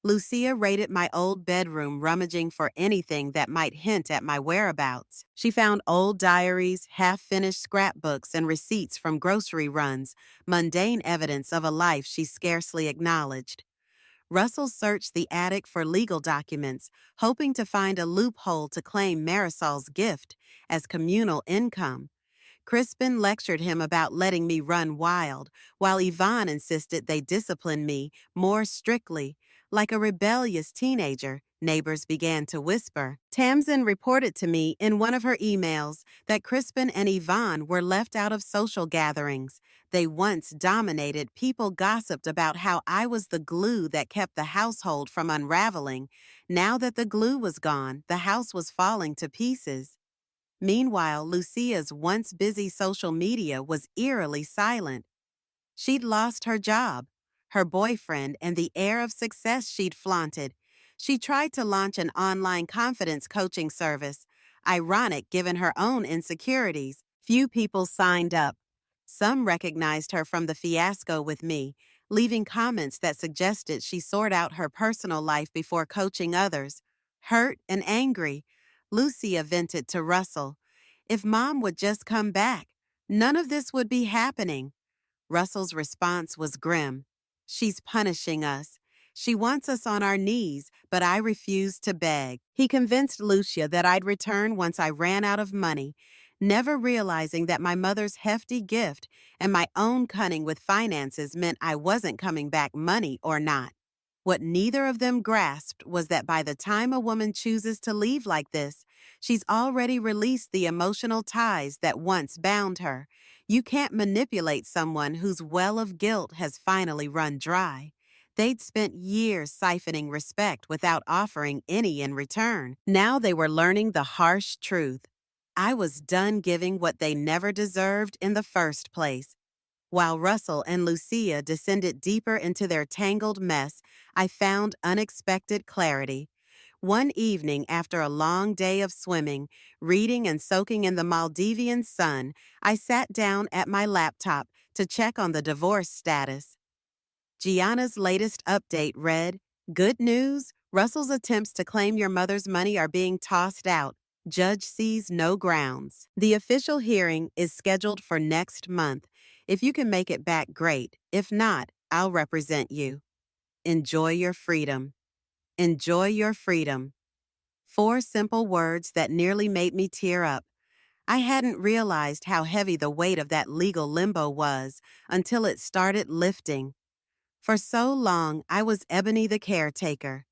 Lucia raided my old bedroom, rummaging for anything that might hint at my whereabouts. She found old diaries, half-finished scrapbooks, and receipts from grocery runs, mundane evidence of a life she scarcely acknowledged. Russell searched the attic for legal documents, hoping to find a loophole to claim Marisol's gift as communal income. Crispin lectured him about letting me run wild, while Yvonne insisted they discipline me more strictly. Like a rebellious teenager, neighbors began to whisper. Tamsin reported to me in one of her emails that Crispin and Yvonne were left out of social gatherings. They once dominated. People gossiped about how I was the glue that kept the household from unraveling. Now that the glue was gone, the house was falling to pieces. Meanwhile, Lucia's once busy social media was eerily silent. She'd lost her job, her boyfriend, and the air of success she'd flaunted. She tried to launch an online confidence coaching service. Ironic given her own insecurities. Few people signed up. Some recognized her from the fiasco with me, leaving comments that suggested she sort out her personal life before coaching others. Hurt and angry, Lucia vented to Russell. If Mom would just come back, none of this would be happening. Russell's response was grim. She's punishing us. She wants us on our knees, but I refuse to beg. He convinced Lucia that I'd return once I ran out of money, never realizing that my mother's hefty gift and my own cunning with finances meant I wasn't coming back, money or not. What neither of them grasped was that by the time a woman chooses to leave like this, she's already released the emotional ties that once bound her. You can't manipulate someone whose well of guilt has finally run dry. They'd spent years siphoning respect without offering any in return. Now they were learning the harsh truth. I was done giving what they never deserved in the first place. While Russell and Lucia descended deeper into their tangled mess, I found unexpected clarity. One evening after a long day of swimming, reading and soaking in the Maldivian sun, I sat down at my laptop to check on the divorce status. Gianna's latest update read, "Good news, Russell's attempts to claim your mother's money are being tossed out. Judge sees no grounds." The official hearing is scheduled for next month. If you can make it back, great. If not, I'll represent you. Enjoy your freedom. Enjoy your freedom. 4 simple words that nearly made me tear up. I hadn't realized how heavy the weight of that legal limbo was until it started lifting. For so long, I was Ebony the caretaker,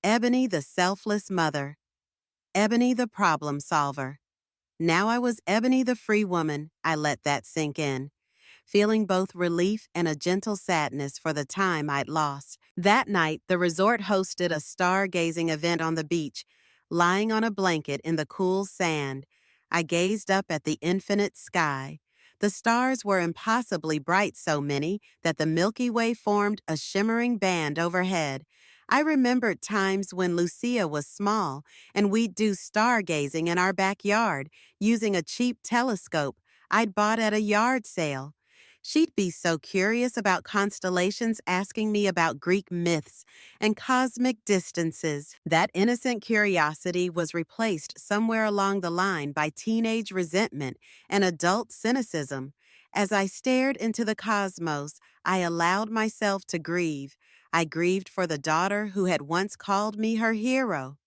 Ebony the selfless mother, Ebony the problem solver. Now I was Ebony the free woman. I let that sink in, feeling both relief and a gentle sadness for the time I'd lost. That night, the resort hosted a stargazing event on the beach. Lying on a blanket in the cool sand, I gazed up at the infinite sky. The stars were impossibly bright, so many that the Milky Way formed a shimmering band overhead. I remembered times when Lucia was small and we'd do stargazing in our backyard using a cheap telescope I'd bought at a yard sale. She'd be so curious about constellations, asking me about Greek myths and cosmic distances. That innocent curiosity was replaced somewhere along the line by teenage resentment and adult cynicism. As I stared into the cosmos, I allowed myself to grieve. I grieved for the daughter who had once called me her hero,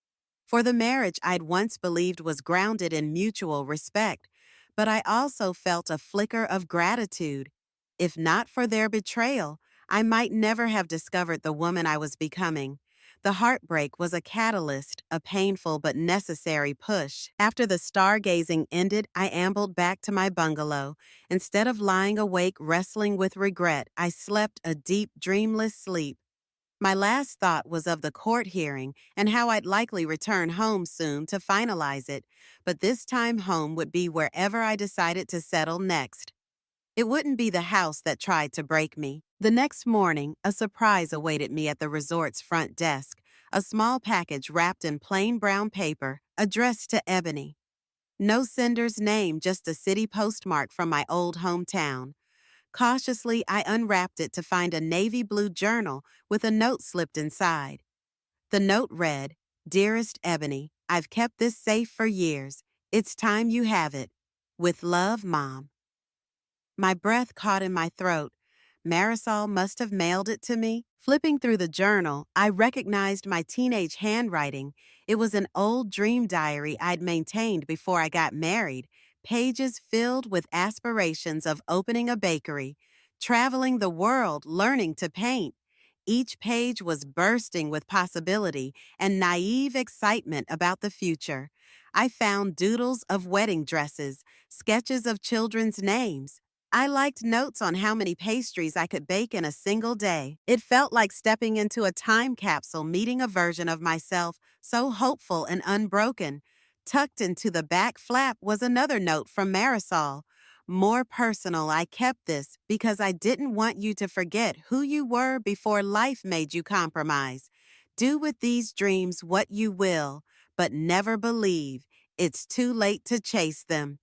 for the marriage I'd once believed was grounded in mutual respect. But I also felt a flicker of gratitude. If not for their betrayal, I might never have discovered the woman I was becoming. The heartbreak was a catalyst, a painful but necessary push. After the stargazing ended, I ambled back to my bungalow. Instead of lying awake wrestling with regret, I slept a deep, dreamless sleep. My last thought was of the court hearing and how I'd likely return home soon to finalize it, but this time home would be wherever I decided to settle next. It wouldn't be the house that tried to break me. The next morning, a surprise awaited me at the resort's front desk, a small package wrapped in plain brown paper, addressed to Ebony. No sender's name, just a city postmark from my old hometown. Cautiously, I unwrapped it to find a navy blue journal with a note slipped inside. The note read, "Dearest Ebony, I've kept this safe for years. It's time you have it. With love, Mom." My breath caught in my throat. Marisol must have mailed it to me. Flipping through the journal, I recognized my teenage handwriting. It was an old dream diary I'd maintained before I got married, pages filled with aspirations of opening a bakery, traveling the world, learning to paint. Each page was bursting with possibility and naive excitement about the future. I found doodles of wedding dresses, sketches of children's names. I liked notes on how many pastries I could bake in a single day. It felt like stepping into a time capsule, meeting a version of myself so hopeful and unbroken. Tucked into the back flap was another note from Marisol. More personal, I kept this because I didn't want you to forget who you were before life made you compromise. Do with these dreams what you will, but never believe it's too late to chase them.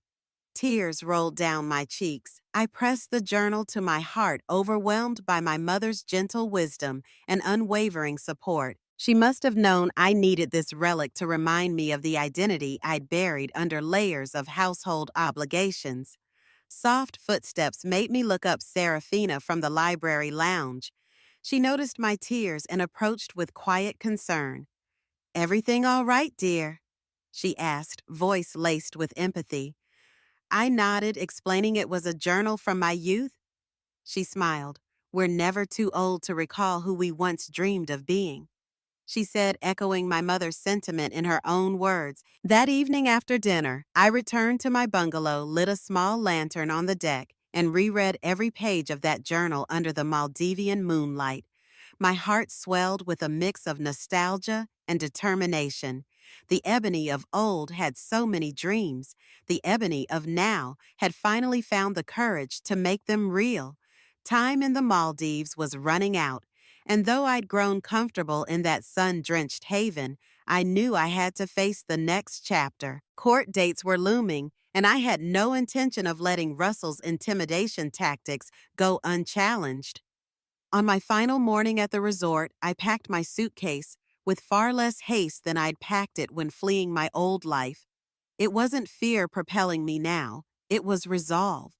Tears rolled down my cheeks. I pressed the journal to my heart, overwhelmed by my mother's gentle wisdom and unwavering support. She must have known I needed this relic to remind me of the identity I'd buried under layers of household obligations. Soft footsteps made me look up Serafina from the library lounge. She noticed my tears and approached with quiet concern. "Everything all right, dear?" she asked, voice laced with empathy. I nodded, explaining it was a journal from my youth. She smiled. We're never too old to recall who we once dreamed of being, she said, echoing my mother's sentiment in her own words. That evening after dinner, I returned to my bungalow, lit a small lantern on the deck, and reread every page of that journal under the Maldivian moonlight. My heart swelled with a mix of nostalgia and determination. The Ebony of old had so many dreams. The Ebony of now had finally found the courage to make them real. Time in the Maldives was running out, and though I'd grown comfortable in that sun-drenched haven, I knew I had to face the next chapter. Court dates were looming, and I had no intention of letting Russell's intimidation tactics go unchallenged. On my final morning at the resort, I packed my suitcase with far less haste than I'd packed it when fleeing my old life. It wasn't fear propelling me now, it was resolve.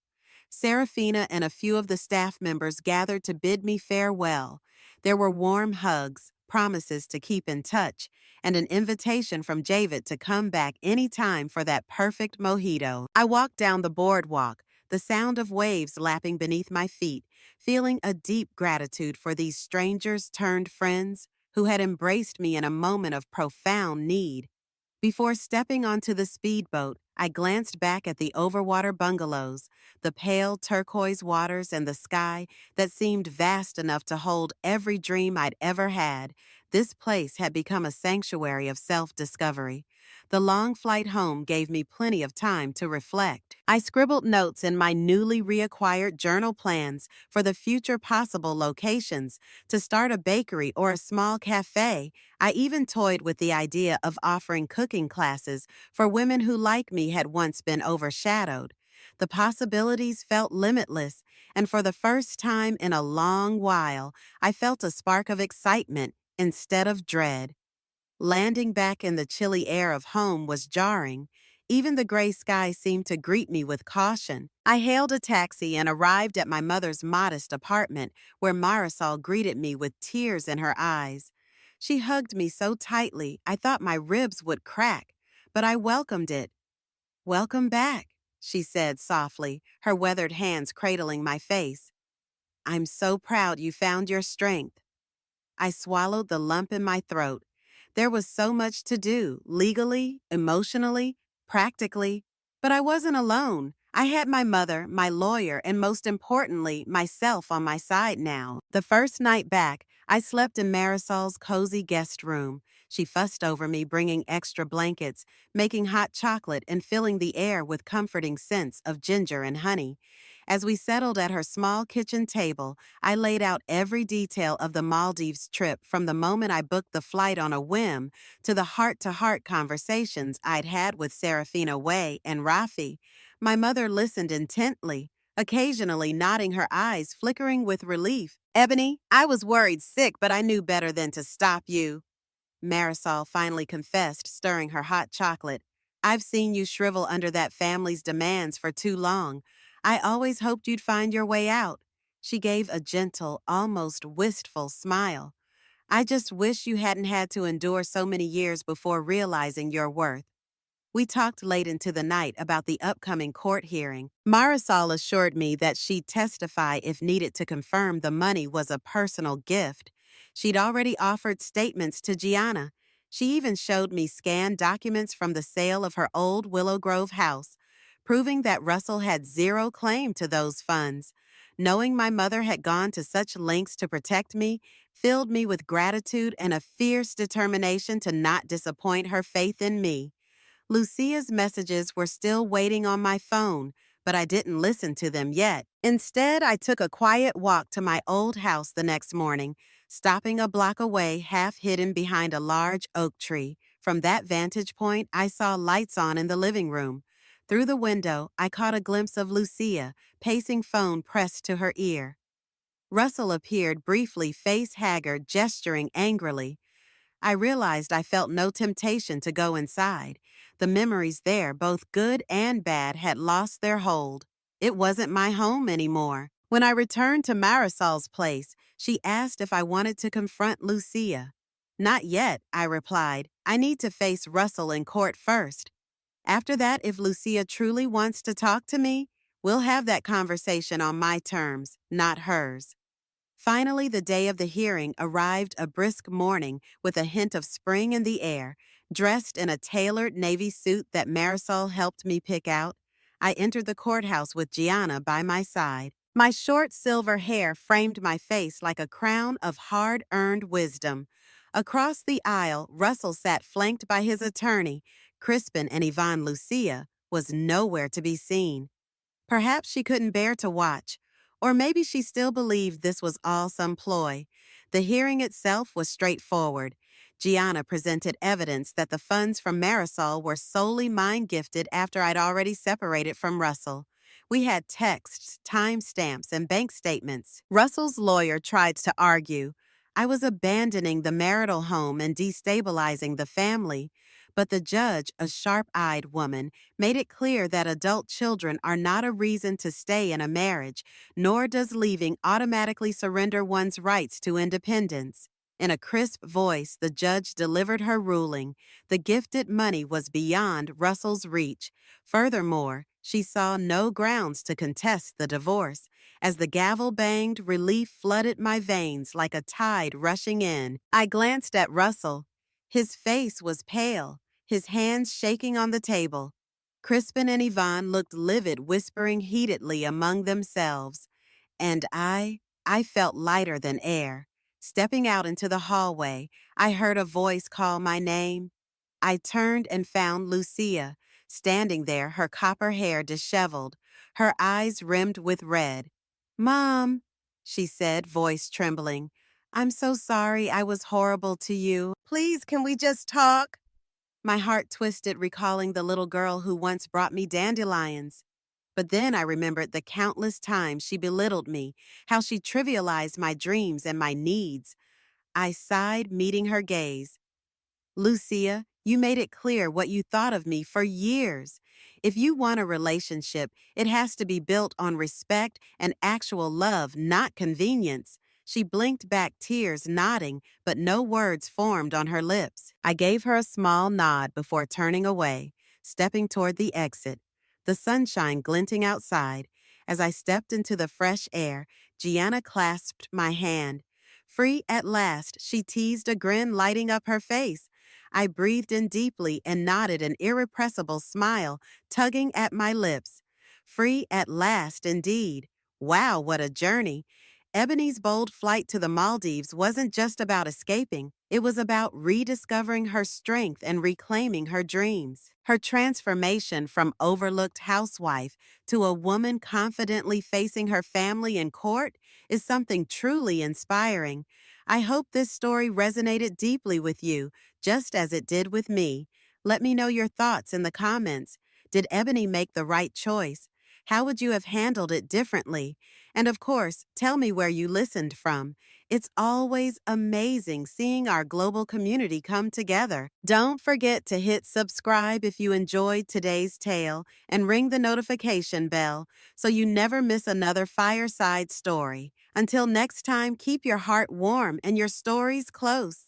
Serafina and a few of the staff members gathered to bid me farewell. There were warm hugs, promises to keep in touch, and an invitation from Javid to come back any time for that perfect mojito. I walked down the boardwalk, the sound of waves lapping beneath my feet, feeling a deep gratitude for these strangers turned friends who had embraced me in a moment of profound need. Before stepping onto the speedboat, I glanced back at the overwater bungalows, the pale turquoise waters and the sky that seemed vast enough to hold every dream I'd ever had. This place had become a sanctuary of self-discovery. The long flight home gave me plenty of time to reflect. I scribbled notes in my newly reacquired journal plans for the future possible locations, to start a bakery or a small cafe. I even toyed with the idea of offering cooking classes for women who, like me, had once been overshadowed. The possibilities felt limitless, and for the first time in a long while, I felt a spark of excitement instead of dread. Landing back in the chilly air of home was jarring. Even the gray sky seemed to greet me with caution. I hailed a taxi and arrived at my mother's modest apartment, where Marisol greeted me with tears in her eyes. She hugged me so tightly I thought my ribs would crack, but I welcomed it. "Welcome back," she said softly, her weathered hands cradling my face. "I'm so proud you found your strength." I swallowed the lump in my throat. There was so much to do, legally, emotionally, practically. But I wasn't alone. I had my mother, my lawyer, and most importantly, myself on my side now. The first night back, I slept in Marisol's cozy guest room. She fussed over me, bringing extra blankets, making hot chocolate, and filling the air with comforting scents of ginger and honey. As we settled at her small kitchen table, I laid out every detail of the Maldives trip, from the moment I booked the flight on a whim to the heart-to-heart conversations I'd had with Serafina Way and Rafi. My mother listened intently, occasionally nodding her eyes, flickering with relief. "Ebony, I was worried sick, but I knew better than to stop you," Marisol finally confessed, stirring her hot chocolate. "I've seen you shrivel under that family's demands for too long. I always hoped you'd find your way out." She gave a gentle, almost wistful smile. "I just wish you hadn't had to endure so many years before realizing your worth." We talked late into the night about the upcoming court hearing. Marisol assured me that she'd testify if needed to confirm the money was a personal gift. She'd already offered statements to Gianna. She even showed me scanned documents from the sale of her old Willow Grove house, proving that Russell had zero claim to those funds. Knowing my mother had gone to such lengths to protect me filled me with gratitude and a fierce determination to not disappoint her faith in me. Lucia's messages were still waiting on my phone, but I didn't listen to them yet. Instead, I took a quiet walk to my old house the next morning, stopping a block away, half hidden behind a large oak tree. From that vantage point, I saw lights on in the living room. Through the window, I caught a glimpse of Lucia, pacing, phone pressed to her ear. Russell appeared briefly, face haggard, gesturing angrily. I realized I felt no temptation to go inside. The memories there, both good and bad, had lost their hold. It wasn't my home anymore. When I returned to Marisol's place, she asked if I wanted to confront Lucia. "Not yet," I replied. "I need to face Russell in court first. After that, if Lucia truly wants to talk to me, we'll have that conversation on my terms, not hers." Finally, the day of the hearing arrived, a brisk morning with a hint of spring in the air. Dressed in a tailored navy suit that Marisol helped me pick out, I entered the courthouse with Gianna by my side. My short silver hair framed my face like a crown of hard-earned wisdom. Across the aisle, Russell sat flanked by his attorney. Crispin and Yvonne Lucia was nowhere to be seen. Perhaps she couldn't bear to watch, or maybe she still believed this was all some ploy. The hearing itself was straightforward. Gianna presented evidence that the funds from Marisol were solely mine-gifted after I'd already separated from Russell. We had texts, timestamps, and bank statements. Russell's lawyer tried to argue I was abandoning the marital home and destabilizing the family, but the judge, a sharp-eyed woman, made it clear that adult children are not a reason to stay in a marriage, nor does leaving automatically surrender one's rights to independence. In a crisp voice, the judge delivered her ruling. The gifted money was beyond Russell's reach. Furthermore, she saw no grounds to contest the divorce. As the gavel banged, relief flooded my veins like a tide rushing in. I glanced at Russell. His face was pale, his hands shaking on the table. Crispin and Yvonne looked livid, whispering heatedly among themselves. And I felt lighter than air. Stepping out into the hallway, I heard a voice call my name. I turned and found Lucia, standing there, her copper hair disheveled, her eyes rimmed with red. "Mom," she said, voice trembling. "I'm so sorry I was horrible to you. Please, can we just talk?" My heart twisted, recalling the little girl who once brought me dandelions. But then I remembered the countless times she belittled me, how she trivialized my dreams and my needs. I sighed, meeting her gaze. "Lucia, you made it clear what you thought of me for years. If you want a relationship, it has to be built on respect and actual love, not convenience." She blinked back, tears nodding, but no words formed on her lips. I gave her a small nod before turning away, stepping toward the exit, the sunshine glinting outside. As I stepped into the fresh air, Gianna clasped my hand. Free at last, she teased, a grin lighting up her face. I breathed in deeply and nodded, an irrepressible smile tugging at my lips. Free at last, indeed. Wow, what a journey. Ebony's bold flight to the Maldives wasn't just about escaping. It was about rediscovering her strength and reclaiming her dreams. Her transformation from overlooked housewife to a woman confidently facing her family in court is something truly inspiring. I hope this story resonated deeply with you, just as it did with me. Let me know your thoughts in the comments. Did Ebony make the right choice? How would you have handled it differently? And of course, tell me where you listened from. It's always amazing seeing our global community come together. Don't forget to hit subscribe if you enjoyed today's tale and ring the notification bell so you never miss another Fireside story. Until next time, keep your heart warm and your stories close.